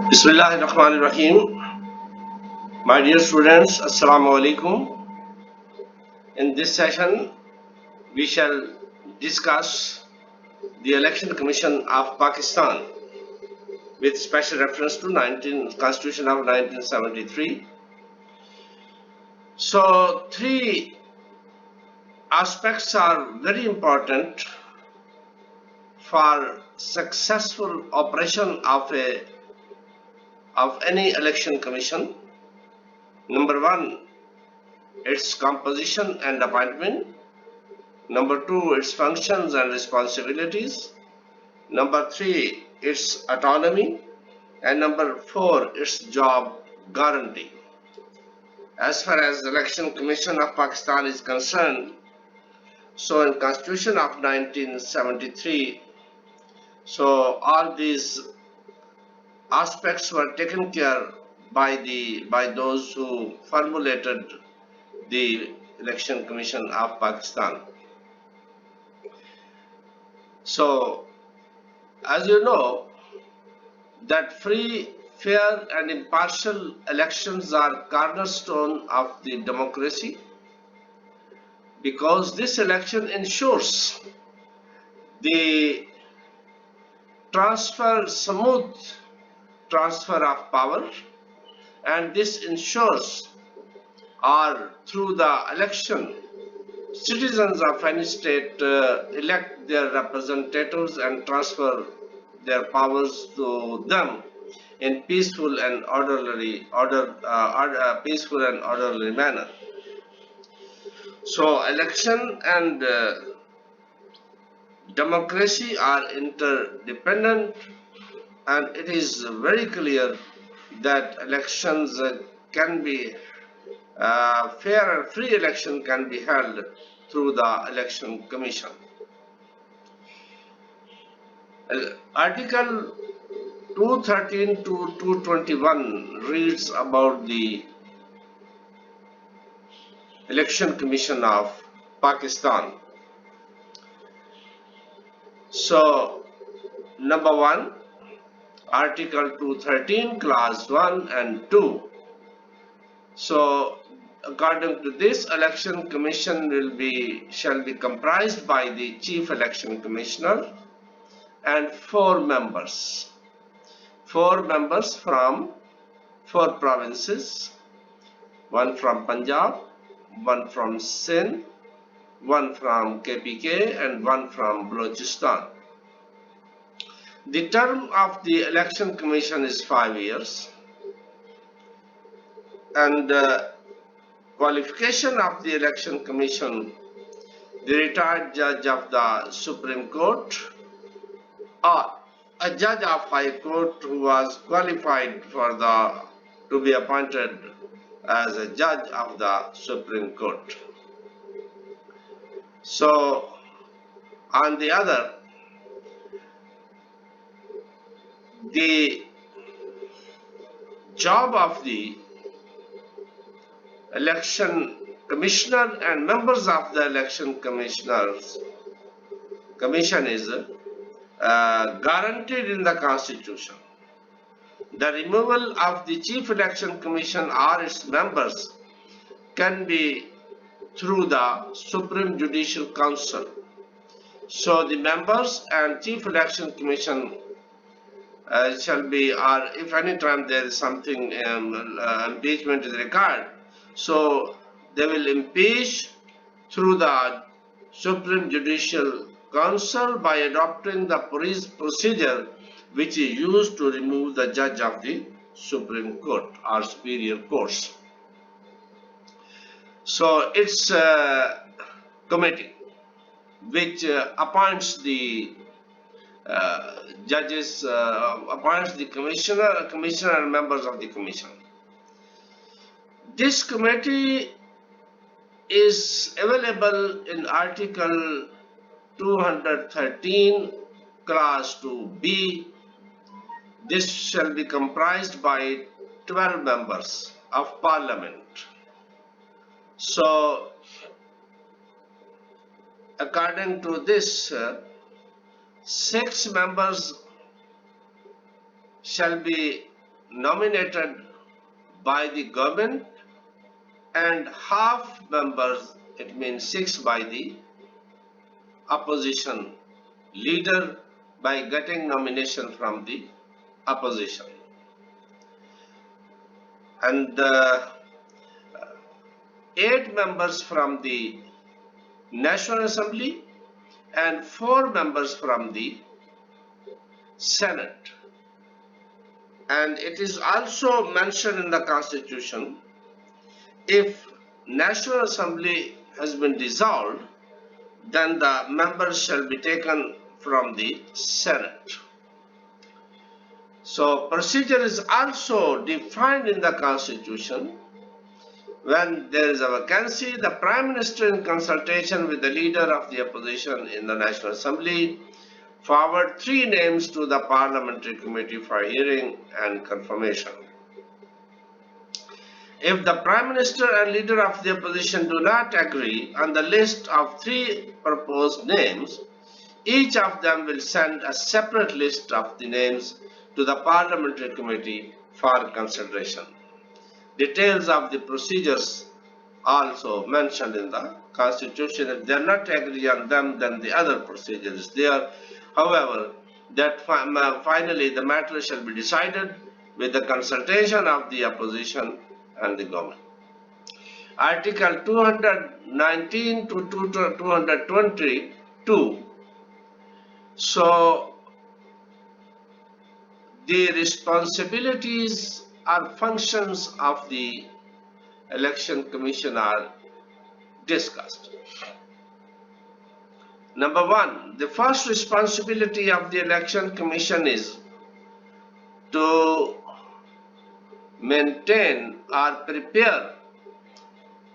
Bismillahirrahmanirrahim. My dear students, Assalamu alaikum. In this session, we shall discuss the Election Commission of Pakistan with special reference to Constitution of 1973. So, three aspects are very important for successful operation of any election commission. Number one, its composition and appointment. Number two, its functions and responsibilities. Number three, its autonomy. And number four, its job guarantee. As far as the Election Commission of Pakistan is concerned, so in Constitution of 1973, so all these aspects were taken care by those who formulated the Election Commission of Pakistan. So, as you know, that free, fair and impartial elections are cornerstone of the democracy, because this election ensures the smooth transfer of power, and this ensures through the election citizens of any state elect their representatives and transfer their powers to them in peaceful and orderly manner. So election and democracy are interdependent, and it is very clear that elections can be fair and free election can be held through the Election Commission. Article 213 to 221 reads about the Election Commission of Pakistan. So, number one, Article 213, Clause 1 and 2. So, according to this, Election Commission shall be comprised by the Chief Election Commissioner and four members from four provinces, one from Punjab, one from Sindh, one from KPK and one from Balochistan. The term of the Election Commission is 5 years, and qualification of the Election Commission: the retired judge of the Supreme Court or a judge of High Court who was qualified to be appointed as a judge of the Supreme Court. So, on the other, the job of the election commissioner and members of the election commission is guaranteed in the Constitution. The removal of the Chief Election Commission or its members can be through the Supreme Judicial Council. So the members and Chief Election Commission shall be, or if any time there is something impeachment is required, so they will impeach through the Supreme Judicial Council by adopting the procedure which is used to remove the judge of the Supreme Court or superior courts. So it's a committee which appoints the judges, appoints the commissioner and members of the commission. This committee is available in Article 213, Clause 2b. This shall be comprised by 12 members of Parliament. So, according to this, 6 members shall be nominated by the government and half members, it means 6, by the opposition leader by getting nomination from the opposition, and 8 members from the National Assembly and 4 members from the Senate. And it is also mentioned in the Constitution, if National Assembly has been dissolved, then the members shall be taken from the Senate. So procedure is also defined in the Constitution. When there is a vacancy, the Prime Minister, in consultation with the leader of the opposition in the National Assembly, forward 3 names to the Parliamentary Committee for hearing and confirmation. If the Prime Minister and leader of the opposition do not agree on the list of 3 proposed names, each of them will send a separate list of the names to the Parliamentary Committee for consideration. Details of the procedures also mentioned in the Constitution. If they are not agree on them, then the other procedure is there. However, that finally the matter shall be decided with the consultation of the opposition and the government. Article 219 to 222. So the responsibilities or functions of the Election Commission are discussed. Number 1, the first responsibility of the Election Commission is to maintain or prepare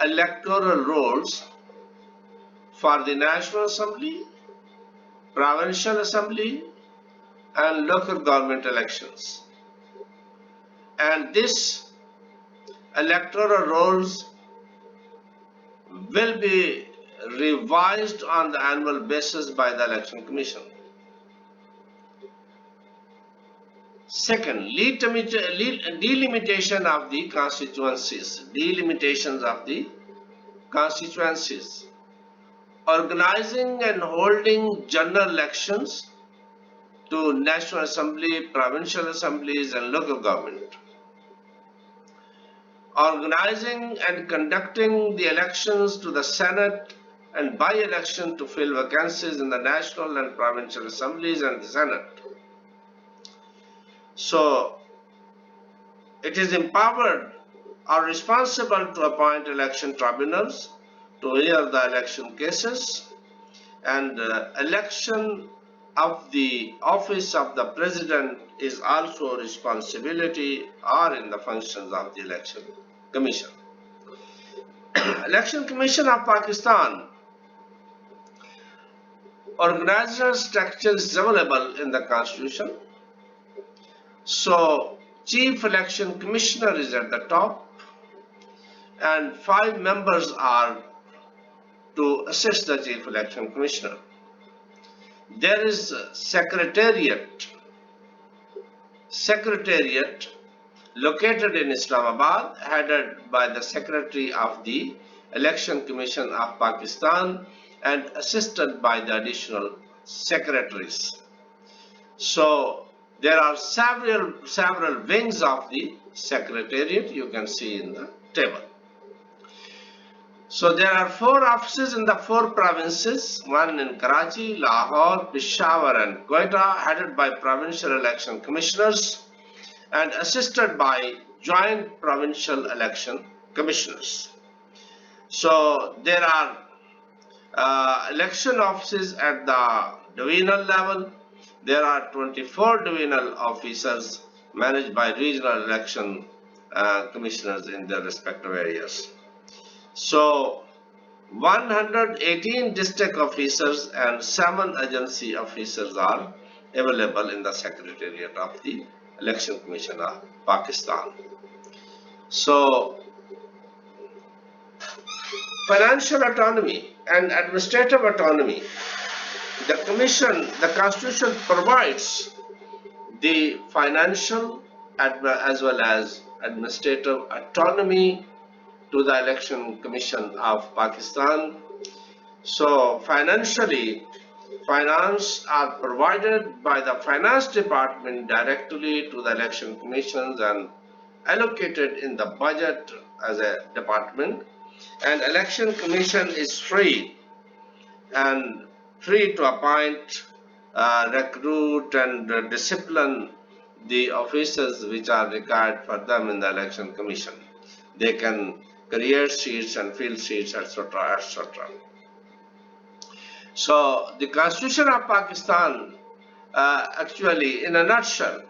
electoral rolls for the National Assembly, Provincial Assembly, and local government elections. And this electoral rolls will be revised on the annual basis by the Election Commission. Second, delimitation of the constituencies. Delimitations of the constituencies. Organizing and holding general elections to National Assembly, Provincial Assemblies, and local government. Organizing and conducting the elections to the Senate and by-election to fill vacancies in the National and Provincial Assemblies and the Senate. So, it is empowered or responsible to appoint election tribunals to hear the election cases, and election of the office of the President is also a responsibility or in the functions of the Election Commission. Election Commission of Pakistan. Organizational structure is available in the Constitution. So, Chief Election Commissioner is at the top, and 5 members are to assist the Chief Election Commissioner. There is Secretariat located in Islamabad, headed by the Secretary of the Election Commission of Pakistan and assisted by the additional secretaries. So there are several wings of the Secretariat, you can see in the table. So there are 4 offices in the 4 provinces, one in Karachi, Lahore, Peshawar, and Quetta, headed by provincial election commissioners and assisted by joint provincial election commissioners. So there are election offices at the divisional level. There are 24 divisional officers managed by regional election commissioners in their respective areas. So 118 district officers and 7 agency officers are available in the Secretariat of the Election Commission of Pakistan. So financial autonomy and administrative autonomy. The Constitution provides the financial as well as administrative autonomy to the Election Commission of Pakistan. So financially, finance are provided by the Finance Department directly to the Election Commissions and allocated in the budget as a department. And Election Commission is free to appoint, recruit and discipline the officers which are required for them in the Election Commission. They can create seats and fill seats, etc., etc. So the Constitution of Pakistan, actually in a nutshell,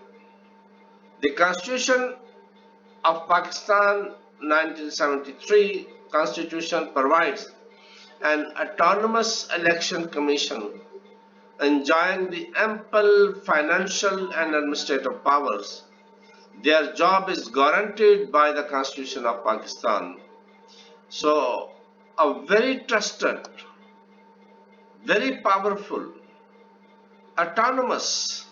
the Constitution of Pakistan 1973 Constitution provides an autonomous election commission enjoying the ample financial and administrative powers. Their job is guaranteed by the Constitution of Pakistan. So a very trusted, very powerful, autonomous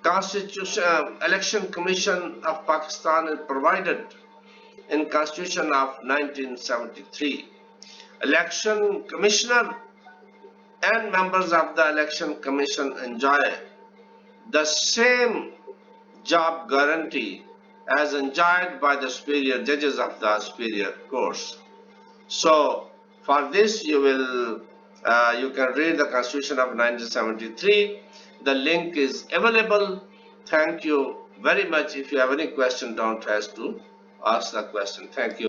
Constitution Election Commission of Pakistan is provided in Constitution of 1973. Election Commissioner and members of the Election Commission enjoy the same job guarantee as enjoyed by the superior judges of the superior courts. So for this you can read the Constitution of 1973. The link is available. Thank you very much. If you have any question, don't hesitate to ask the question. Thank you.